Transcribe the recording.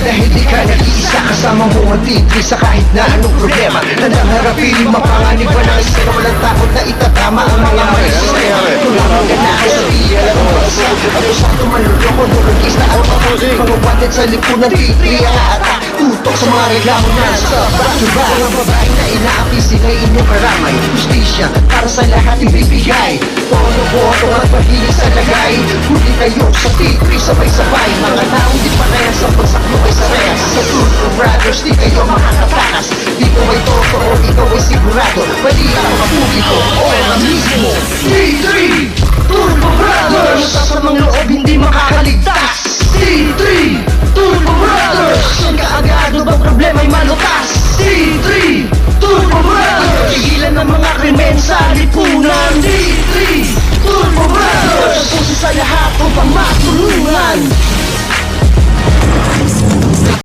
Dahil di ka nag-iisa, kasama mo ang titri sa kahit na anong problema. Tandang harapin yung mapanganib, walang isa na walang takot na itatama ang mga may sistema. Tulungan ka na sa iya lang ang bansa. Akusado manluloko, durugis na at mga wanted sa lipunan, titri ang atak. Tutok sa mga reklamo na sa back-to-back. Mga babae na inaapi, sila'y inyong karamay. Justisya para sa lahat ibibigay. Tono-boto at pahilig sa lagay. Huli kayo sa titri, sabay-sabay. Mga taong di parehas sa pagsaklo ay sarehas. Sa Turco Brothers, di kayo makakatakas. Dito ay totoo, ikaw ay sigurado. Bali ang mga publiko, ora mismo. T3 Turco Brothers, masasamang loob hindi makakaligtas. T3 Turco Brothers, ang kaagado bang problema'y malutas. T3 Turco Brothers, pigilan ng mga krimen sa lipunan. T3 Turco Brothers, puso sa lahat upang matulungan.